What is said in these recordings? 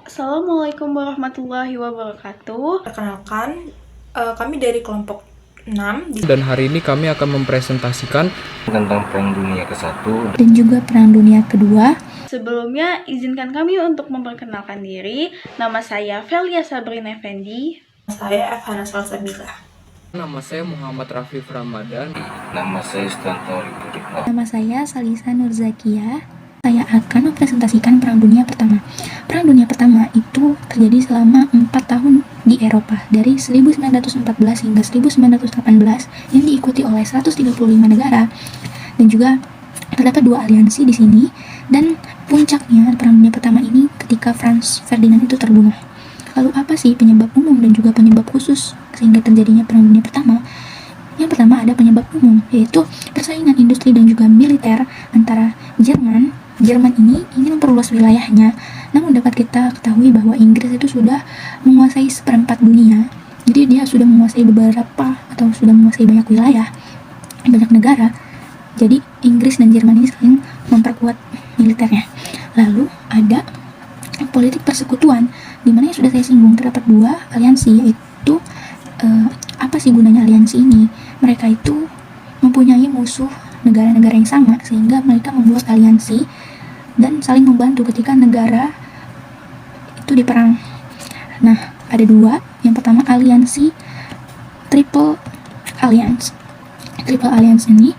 Assalamualaikum warahmatullahi wabarakatuh. Perkenalkan, kami dari kelompok 6 Dan hari ini kami akan mempresentasikan tentang Perang Dunia ke-1 dan juga Perang Dunia Kedua. Sebelumnya, izinkan kami untuk memperkenalkan diri. Nama saya Velia Sabrin Effendi. saya Evhana Salsabila. Nama saya Muhammad Rafif Ramadan. Nama saya Stanto Ripurikno. Nama saya Salisa Nurzakia. Saya akan mempresentasikan Perang Dunia Pertama. Perang Dunia Pertama itu terjadi selama 4 tahun di Eropa, dari 1914 hingga 1918, yang diikuti oleh 135 negara, dan juga terdapat 2 aliansi di sini. Dan puncaknya Perang Dunia Pertama ini ketika Franz Ferdinand itu terbunuh. Lalu apa sih penyebab umum dan juga penyebab khusus sehingga terjadinya Perang Dunia Pertama? Yang pertama ada penyebab umum, yaitu persaingan industri dan juga militer antara Jerman ini ingin memperluas wilayahnya, namun dapat kita ketahui bahwa Inggris itu sudah menguasai seperempat dunia. Jadi dia sudah menguasai beberapa atau sudah menguasai banyak wilayah, banyak negara. Jadi Inggris dan Jerman ini saling memperkuat militernya. Lalu ada politik persekutuan, di mana yang sudah saya singgung terdapat 2 aliansi, yaitu apa sih gunanya aliansi ini? Mereka itu mempunyai musuh negara-negara yang sama, sehingga mereka membuat aliansi dan saling membantu ketika negara itu diperang. Nah, ada 2. Yang pertama aliansi Triple Alliance. Triple Alliance ini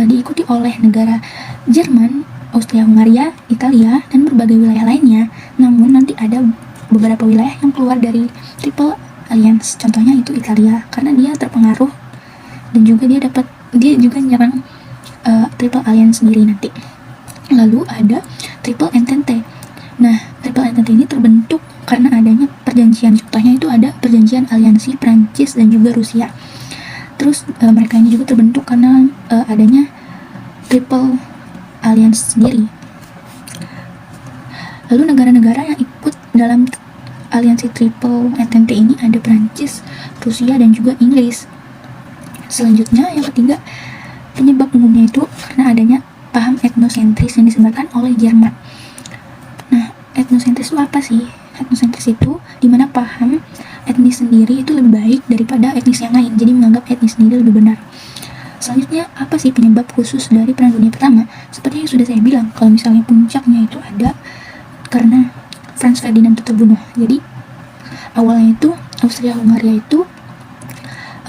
diikuti oleh negara Jerman, Austria-Hungaria, Italia, dan berbagai wilayah lainnya. Namun nanti ada beberapa wilayah yang keluar dari Triple Alliance. Contohnya itu Italia, karena dia terpengaruh dan juga dia juga nyerang Triple Alliance sendiri nanti. Lalu ada Triple Entente. Nah, Triple Entente ini terbentuk karena adanya perjanjian. Contohnya itu ada perjanjian aliansi Prancis dan juga Rusia. Terus mereka ini juga terbentuk karena adanya Triple Alliance sendiri. Lalu negara-negara yang ikut dalam aliansi Triple Entente ini ada Prancis, Rusia, dan juga Inggris. Selanjutnya yang ketiga, penyebab umumnya itu karena adanya paham etnosentris yang disebarkan oleh Jerman. Nah, etnosentris itu apa sih? Etnosentris itu dimana paham etnis sendiri itu lebih baik daripada etnis yang lain, jadi menganggap etnis sendiri lebih benar. Selanjutnya, apa sih penyebab khusus dari Perang Dunia Pertama? Seperti yang sudah saya bilang, kalau misalnya puncaknya itu ada karena Franz Ferdinand itu terbunuh. Jadi awalnya itu Austria-Hungaria itu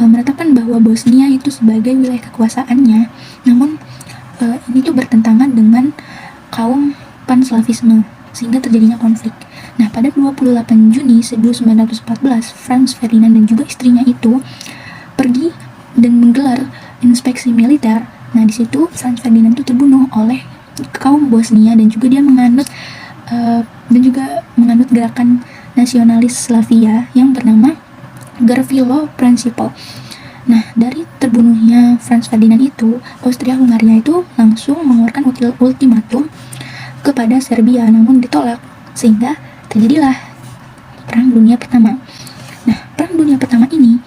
menetapkan bahwa Bosnia itu sebagai wilayah kekuasaannya, namun ini tuh bertentangan dengan kaum Panslavisme, sehingga terjadinya konflik. Nah, pada 28 Juni 1914, Franz Ferdinand dan juga istrinya itu pergi dan menggelar inspeksi militer. Nah, di situ Franz Ferdinand itu terbunuh oleh kaum Bosnia dan juga dia menganut gerakan nasionalis Slavia yang bernama Gavrilo Principle. Nah, dari terbunuhnya Franz Ferdinand itu, Austria-Hungaria itu langsung mengeluarkan ultimatum kepada Serbia, namun ditolak, sehingga terjadilah Perang Dunia Pertama. Nah, Perang Dunia Pertama ini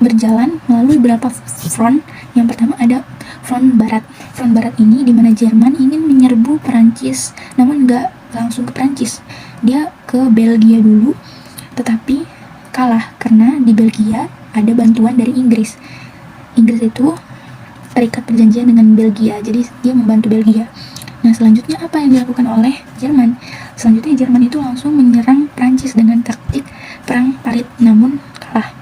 berjalan melalui beberapa front. Yang pertama ada front barat. Front barat ini dimana Jerman ingin menyerbu Perancis, namun nggak langsung ke Perancis, dia ke Belgia dulu, tetapi kalah karena di Belgia ada bantuan dari Inggris. Inggris itu terikat perjanjian dengan Belgia, jadi dia membantu Belgia. Nah, selanjutnya apa yang dilakukan oleh Jerman? Selanjutnya Jerman itu langsung menyerang Prancis dengan taktik perang parit, namun kalah.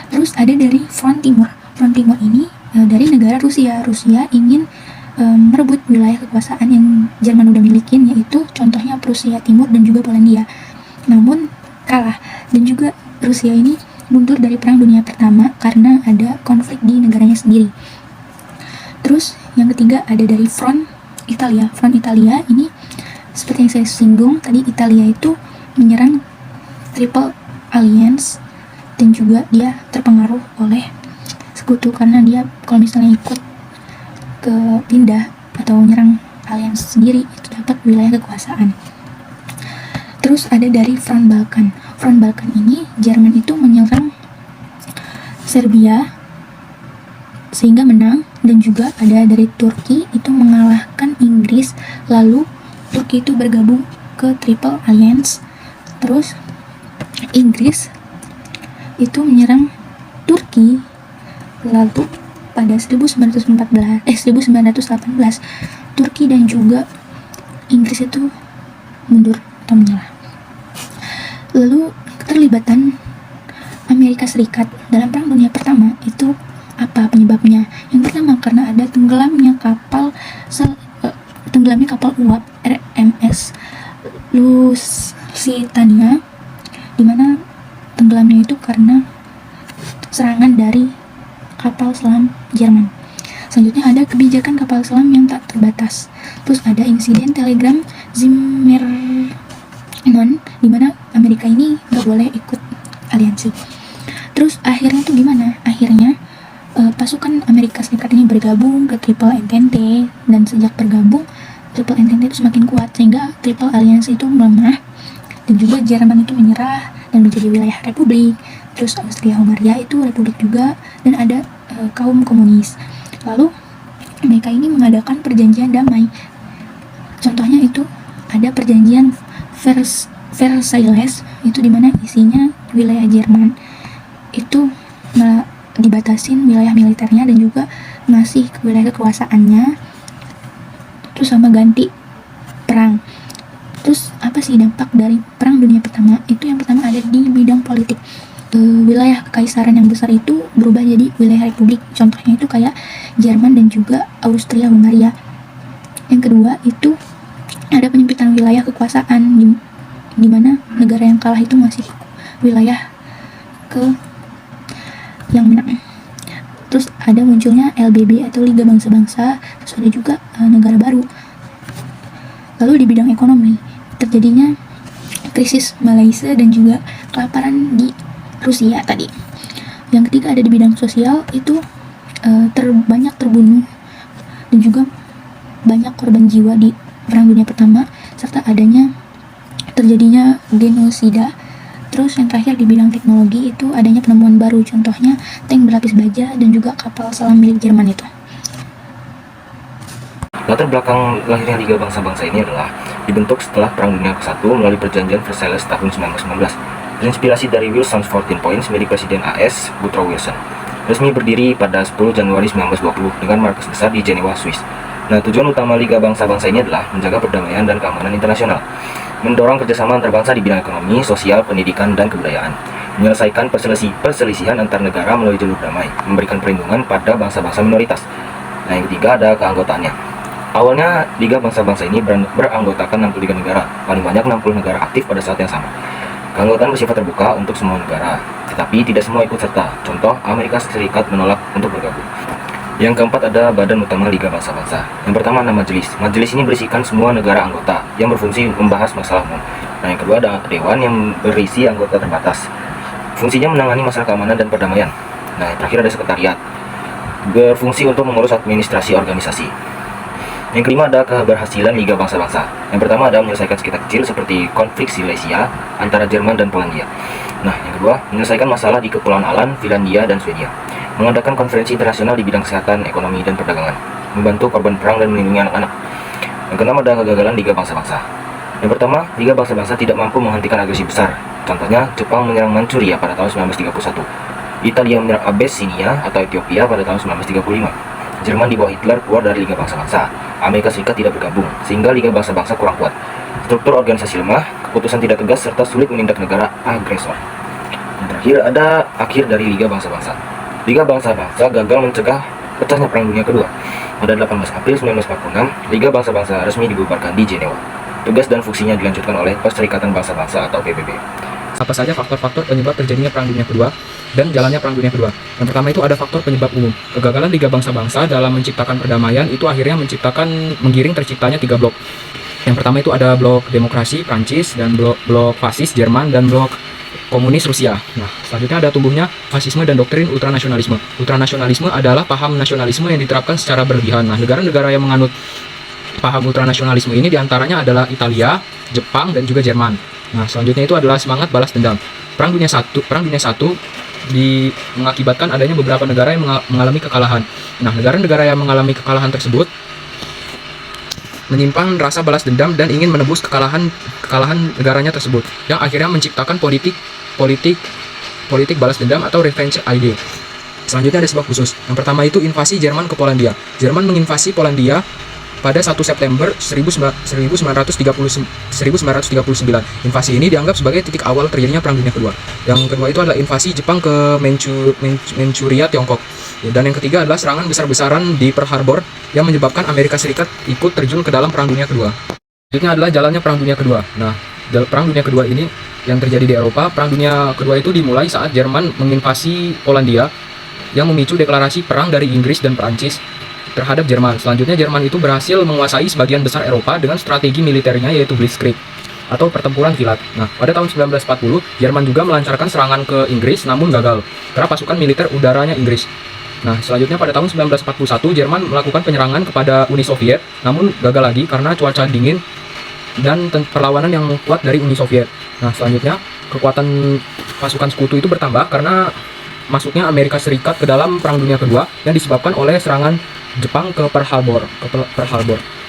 Terus ada dari front timur. Front timur ini dari negara Rusia. Rusia ingin merebut wilayah kekuasaan yang Jerman udah milikin, yaitu contohnya Prusia Timur dan juga Polandia. Namun kalah, dan juga Rusia ini mundur dari Perang Dunia Pertama karena ada konflik di negaranya sendiri. Terus yang ketiga ada dari front Italia. Front Italia ini seperti yang saya singgung tadi, Italia itu menyerang Triple Alliance dan juga dia terpengaruh oleh sekutu karena dia kalau misalnya ikut ke pindah atau menyerang alliance sendiri itu dapat wilayah kekuasaan. Terus ada dari front Balkan. Front Balkan ini Jerman itu menyerang Serbia sehingga menang, dan juga ada dari Turki itu mengalahkan Inggris, lalu Turki itu bergabung ke Triple Alliance. Terus Inggris itu menyerang Turki. Lalu pada 1918 Turki dan juga Inggris itu mundur atau menyerah. Lalu keterlibatan Amerika Serikat dalam Perang Dunia Pertama itu apa penyebabnya? Yang pertama karena ada tenggelamnya kapal uap RMS Lusitania, di mana tenggelamnya itu karena serangan dari kapal selam Jerman. Selanjutnya ada kebijakan kapal selam yang tak terbatas. Terus ada insiden telegram Zimmermann, di mana Amerika ini nggak boleh ikut aliansi. Terus akhirnya tuh gimana? Akhirnya pasukan Amerika Serikat ini bergabung ke Triple Entente, dan sejak bergabung Triple Entente itu semakin kuat sehingga Triple Alliance itu melemah, dan juga Jerman itu menyerah dan menjadi wilayah republik. Terus Austria-Hungaria itu republik juga, dan ada kaum komunis. Lalu mereka ini mengadakan perjanjian damai. Contohnya itu ada perjanjian Versailles, itu dimana isinya wilayah Jerman itu dibatasin wilayah militernya dan juga ngasih wilayah kekuasaannya, terus sama ganti perang. Terus apa sih dampak dari Perang Dunia Pertama? Itu yang pertama ada di bidang politik. Wilayah kekaisaran yang besar itu berubah jadi wilayah republik. Contohnya itu kayak Jerman dan juga Austria-Hungaria. Yang kedua itu ada penyempitan wilayah kekuasaan, di mana negara yang kalah itu ngasih wilayah ke yang menang. Terus ada munculnya LBB atau Liga Bangsa-Bangsa. Terus ada juga negara baru. Lalu di bidang ekonomi terjadinya krisis Malaysia dan juga kelaparan di Rusia tadi. Yang ketiga ada di bidang sosial, itu banyak terbunuh dan juga banyak korban jiwa di Perang Dunia Pertama, serta terjadinya genosida. Terus yang terakhir di bidang teknologi itu adanya penemuan baru, contohnya tank berlapis baja dan juga kapal selam milik Jerman itu. Latar belakang lahirnya Liga Bangsa-Bangsa ini adalah dibentuk setelah Perang Dunia ke-1 melalui perjanjian Versailles tahun 1919. Terinspirasi dari Wilson's 14 Points milik Presiden AS Woodrow Wilson. Resmi berdiri pada 10 Januari 1920 dengan markas besar di Jenewa, Swiss. Nah, tujuan utama Liga Bangsa-Bangsa ini adalah menjaga perdamaian dan keamanan internasional, mendorong kerjasama antar bangsa di bidang ekonomi, sosial, pendidikan, dan kebudayaan, menyelesaikan perselisihan antar negara melalui jalur damai, memberikan perlindungan pada bangsa-bangsa minoritas. Nah, yang ketiga ada keanggotaannya. Awalnya Liga Bangsa-Bangsa ini beranggotakan 63 negara, paling banyak 60 negara aktif pada saat yang sama. Keanggotaan bersifat terbuka untuk semua negara, tetapi tidak semua ikut serta. Contoh, Amerika Serikat menolak untuk bergabung. Yang keempat ada Badan Utama Liga Bangsa-Bangsa. Yang pertama ada Majelis. Majelis ini berisikan semua negara anggota yang berfungsi membahas masalah umum. Nah, yang kedua ada Dewan yang berisi anggota terbatas. Fungsinya menangani masalah keamanan dan perdamaian. Nah, yang terakhir ada Sekretariat, berfungsi untuk mengurus administrasi organisasi. Yang kelima ada keberhasilan Liga Bangsa-Bangsa. Yang pertama ada menyelesaikan sengketa kecil seperti konflik Silesia antara Jerman dan Polandia. Nah, yang kedua menyelesaikan masalah di Kepulauan Aland, Finlandia, dan Swedia. Mengadakan konferensi internasional di bidang kesehatan, ekonomi, dan perdagangan. Membantu korban perang dan melindungi anak-anak. Yang keenam ada kegagalan Liga Bangsa-Bangsa. Yang pertama, Liga Bangsa-Bangsa tidak mampu menghentikan agresi besar. Contohnya, Jepang menyerang Manchuria pada tahun 1931. Italia menyerang Abyssinia atau Ethiopia pada tahun 1935. Jerman di bawah Hitler keluar dari Liga Bangsa-Bangsa. Amerika Serikat tidak bergabung, sehingga Liga Bangsa-Bangsa kurang kuat. Struktur organisasi lemah, keputusan tidak tegas, serta sulit menindak negara agresor. Yang terakhir ada akhir dari Liga Bangsa-Bangsa. Liga Bangsa-Bangsa gagal mencegah pecahnya Perang Dunia Kedua. Pada 18 April 1946, Liga Bangsa-Bangsa resmi dibubarkan di Jenewa. Tugas dan fungsinya dilanjutkan oleh Perserikatan Bangsa-Bangsa atau PBB. Apa saja faktor-faktor penyebab terjadinya Perang Dunia Kedua dan jalannya Perang Dunia Kedua? Yang pertama itu ada faktor penyebab umum. Kegagalan Liga Bangsa-Bangsa dalam menciptakan perdamaian itu akhirnya menggiring terciptanya 3 blok. Yang pertama itu ada blok demokrasi Prancis, dan blok fasis Jerman, dan blok komunis Rusia. Nah, selanjutnya ada tumbuhnya fasisme dan doktrin ultranasionalisme. Ultranasionalisme adalah paham nasionalisme yang diterapkan secara berlebihan. Nah, negara-negara yang menganut paham ultranasionalisme ini diantaranya adalah Italia, Jepang, dan juga Jerman. Nah, selanjutnya itu adalah semangat balas dendam. Perang Dunia I mengakibatkan adanya beberapa negara yang mengalami kekalahan. Nah, negara-negara yang mengalami kekalahan tersebut menyimpan rasa balas dendam dan ingin menebus kekalahan negaranya tersebut, yang akhirnya menciptakan politik balas dendam atau revenge idea. Selanjutnya ada sebab khusus. Yang pertama itu invasi Jerman ke Polandia. Jerman menginvasi Polandia pada 1 September 1939. Invasi ini dianggap sebagai titik awal terjadinya Perang Dunia Kedua. Yang kedua itu adalah invasi Jepang ke Manchuria, Tiongkok. Dan yang ketiga adalah serangan besar-besaran di Pearl Harbor yang menyebabkan Amerika Serikat ikut terjun ke dalam Perang Dunia Kedua. Selanjutnya adalah jalannya Perang Dunia Kedua. Nah, Perang Dunia Kedua ini yang terjadi di Eropa. Perang Dunia Kedua itu dimulai saat Jerman menginvasi Polandia yang memicu deklarasi perang dari Inggris dan Perancis terhadap Jerman. Selanjutnya Jerman itu berhasil menguasai sebagian besar Eropa dengan strategi militernya yaitu Blitzkrieg atau pertempuran kilat. Nah, pada tahun 1940, Jerman juga melancarkan serangan ke Inggris namun gagal karena pasukan militer udaranya Inggris. Nah, selanjutnya pada tahun 1941, Jerman melakukan penyerangan kepada Uni Soviet, namun gagal lagi karena cuaca dingin dan perlawanan yang kuat dari Uni Soviet. Nah, selanjutnya kekuatan pasukan sekutu itu bertambah karena masuknya Amerika Serikat ke dalam Perang Dunia Kedua yang disebabkan oleh serangan Jepang ke Pearl Harbor.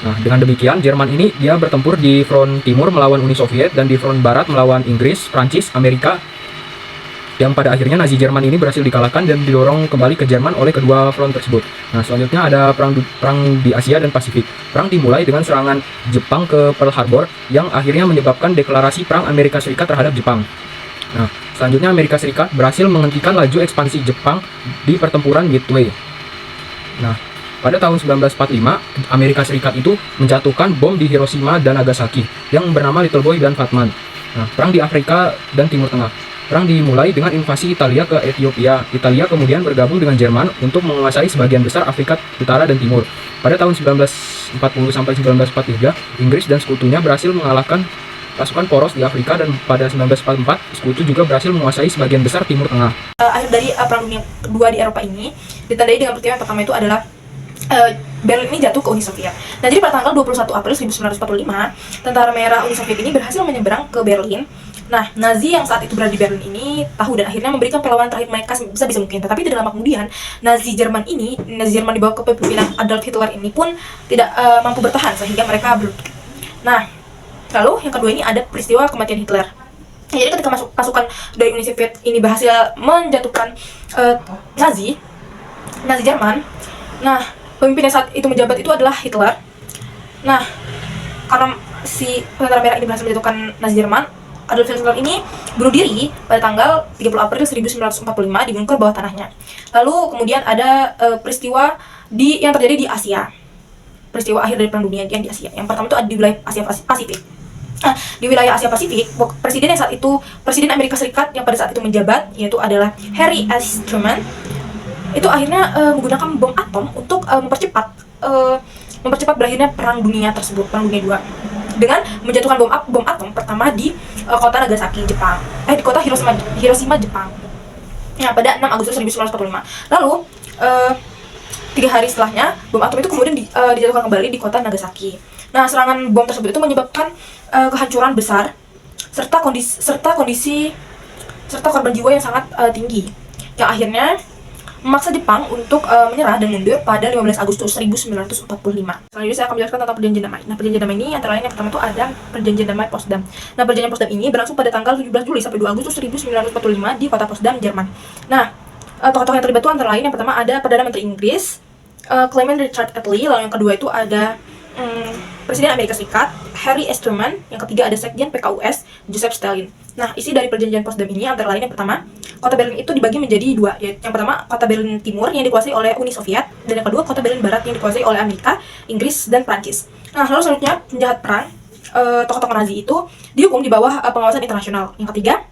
Nah, dengan demikian Jerman ini dia bertempur di front timur melawan Uni Soviet dan di front barat melawan Inggris, Prancis, Amerika, yang pada akhirnya Nazi Jerman ini berhasil dikalahkan dan didorong kembali ke Jerman oleh kedua front tersebut. Nah, selanjutnya ada perang di Asia dan Pasifik. Perang dimulai dengan serangan Jepang ke Pearl Harbor yang akhirnya menyebabkan deklarasi perang Amerika Serikat terhadap Jepang. Nah, selanjutnya Amerika Serikat berhasil menghentikan laju ekspansi Jepang di pertempuran Midway. Nah, pada tahun 1945, Amerika Serikat itu menjatuhkan bom di Hiroshima dan Nagasaki yang bernama Little Boy dan Fat Man. Nah, perang di Afrika dan Timur Tengah. Perang dimulai dengan invasi Italia ke Ethiopia. Italia kemudian bergabung dengan Jerman untuk menguasai sebagian besar Afrika Utara dan Timur. Pada tahun 1940 sampai 1943, Inggris dan sekutunya berhasil mengalahkan pasukan poros di Afrika dan pada 1944, sekutu juga berhasil menguasai sebagian besar Timur Tengah. Akhir dari Perang Dunia Kedua di Eropa ini ditandai dengan peristiwa yang pertama itu adalah Berlin ini jatuh ke Uni Soviet. Nah, jadi pada tanggal 21 April 1945, tentara merah Uni Soviet ini berhasil menyeberang ke Berlin. Nah, Nazi yang saat itu berada di Berlin ini tahu dan akhirnya memberikan perlawanan terakhir mereka sebisa mungkin. Tetapi tidak lama kemudian, Nazi Jerman di bawah kepemimpinan Adolf Hitler ini pun tidak mampu bertahan sehingga mereka berlutut. Nah, lalu yang kedua ini ada peristiwa kematian Hitler. Jadi ketika pasukan dari Uni Soviet ini berhasil menjatuhkan Nazi Jerman, nah pemimpin yang saat itu menjabat itu adalah Hitler. Nah, karena si tentara merah ini berhasil menjatuhkan Nazi Jerman, Adolf Hitler ini bunuh diri pada tanggal 30 April 1945 di bunker bawah tanahnya. Lalu kemudian ada peristiwa yang terjadi di Asia. Peristiwa akhir dari Perang Dunia yang di Asia. Yang pertama itu ada di wilayah Asia Pasifik. Nah, di wilayah Asia Pasifik, presiden Amerika Serikat yang pada saat itu menjabat yaitu adalah Harry S. Truman. Itu akhirnya menggunakan bom atom untuk mempercepat berakhirnya Perang Dunia tersebut, Perang Dunia II, dengan menjatuhkan bom atom pertama di kota Nagasaki, Jepang. Di kota Hiroshima, Jepang. Nah, pada 6 Agustus 1945. Lalu 3 hari setelahnya, bom atom itu kemudian dijatuhkan kembali di kota Nagasaki. Nah, serangan bom tersebut itu menyebabkan kehancuran besar serta korban jiwa yang sangat tinggi, yang akhirnya memaksa Jepang untuk menyerah dan mundur pada 15 Agustus 1945. Selanjutnya saya akan menjelaskan tentang perjanjian damai. Nah, perjanjian damai ini antara lain yang pertama itu ada perjanjian damai Potsdam. Nah, perjanjian Potsdam ini berlangsung pada tanggal 17 Juli sampai 2 Agustus 1945 di kota Potsdam, Jerman. Nah, tokoh-tokoh yang terlibat itu antara lain yang pertama ada Perdana Menteri Inggris, Clement Richard Attlee, lalu yang kedua itu ada Presiden Amerika Serikat, Harry S. Truman, yang ketiga ada Sekjen PKUS, Joseph Stalin. Nah, isi dari perjanjian Potsdam ini antara lain yang pertama, kota Berlin itu dibagi menjadi dua, yaitu yang pertama kota Berlin Timur yang dikuasai oleh Uni Soviet, dan yang kedua kota Berlin Barat yang dikuasai oleh Amerika, Inggris, dan Prancis. Nah, lalu selanjutnya penjahat perang, tokoh-tokoh Nazi itu dihukum di bawah pengawasan internasional. Yang ketiga,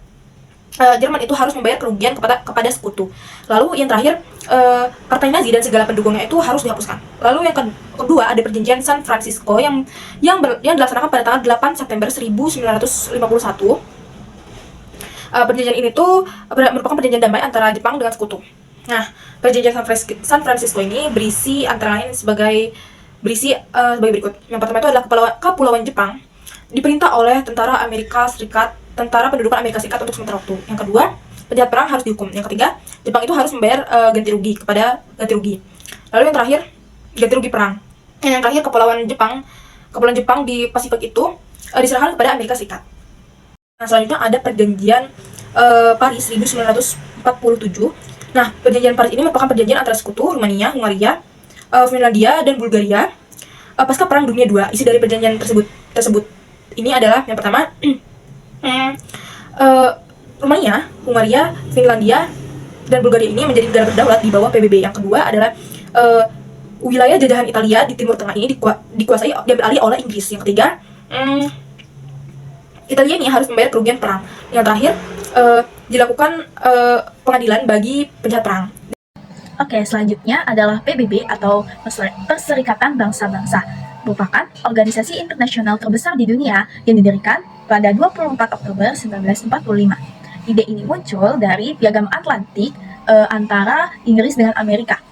Jerman itu harus membayar kerugian kepada sekutu. Lalu yang terakhir, partai Nazi dan segala pendukungnya itu harus dihapuskan. Lalu yang kedua ada perjanjian San Francisco yang dilaksanakan pada tanggal 8 September 1951. Perjanjian ini tuh merupakan perjanjian damai antara Jepang dengan sekutu. Nah, perjanjian San Francisco ini berisi antara lain sebagai berikut. Yang pertama itu adalah kepulauan Jepang diperintah oleh tentara pendudukan Amerika Serikat untuk sementara waktu. Yang kedua, penjahat perang harus dihukum. Yang ketiga, Jepang itu harus membayar ganti rugi. Lalu yang terakhir, ganti rugi perang. Yang terakhir, kepulauan Jepang kepulauan Jepang di Pasifik itu diserahkan kepada Amerika Serikat. Nah, selanjutnya ada perjanjian Paris 1947. Nah, perjanjian Paris ini merupakan perjanjian antara sekutu Rumania, Hungaria, Finlandia, dan Bulgaria pasca Perang Dunia II. Isi dari perjanjian tersebut ini adalah yang pertama Rumania, Hungaria, Finlandia, dan Bulgaria ini menjadi negara berdaulat di bawah PBB. Yang kedua adalah wilayah jajahan Italia di Timur Tengah ini diambil alih oleh Inggris. Yang ketiga, Italia ini harus membayar kerugian perang. Yang terakhir, dilakukan pengadilan bagi penjahat perang. Oke, selanjutnya adalah PBB atau Perserikatan Bangsa-Bangsa, merupakan organisasi internasional terbesar di dunia yang didirikan pada 24 Oktober 1945. Ide ini muncul dari Piagam Atlantik antara Inggris dengan Amerika.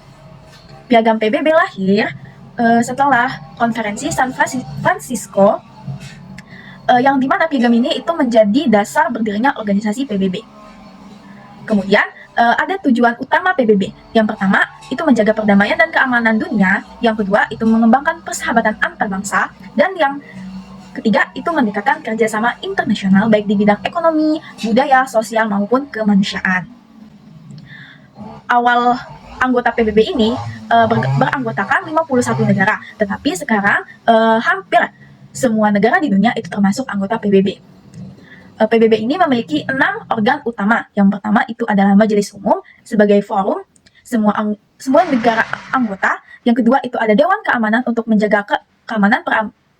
Piagam PBB lahir setelah konferensi San Francisco, yang dimana piagam ini itu menjadi dasar berdirinya organisasi PBB. Kemudian ada tujuan utama PBB. Yang pertama itu menjaga perdamaian dan keamanan dunia. Yang kedua itu mengembangkan persahabatan antar bangsa. Dan yang ketiga itu mendekatkan kerjasama internasional baik di bidang ekonomi, budaya, sosial maupun kemanusiaan. Awal anggota PBB ini beranggotakan 51 negara, tetapi sekarang hampir semua negara di dunia itu termasuk anggota PBB. PBB ini memiliki 6 organ utama. Yang pertama itu adalah Majelis Umum sebagai forum semua negara anggota. Yang kedua itu ada Dewan Keamanan untuk menjaga keamanan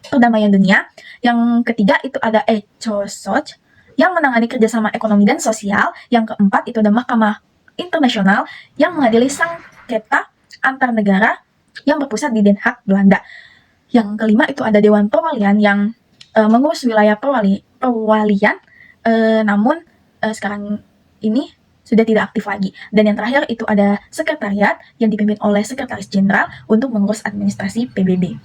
perdamaian dunia. Yang ketiga itu ada ECOSOC yang menangani kerjasama ekonomi dan sosial. Yang keempat itu ada Mahkamah Internasional yang mengadili sengketa antar negara yang berpusat di Den Haag, Belanda. Yang kelima itu ada Dewan Perwalian yang mengurus wilayah perwalian, namun sekarang ini sudah tidak aktif lagi. Dan yang terakhir itu ada sekretariat yang dipimpin oleh Sekretaris Jenderal untuk mengurus administrasi PBB.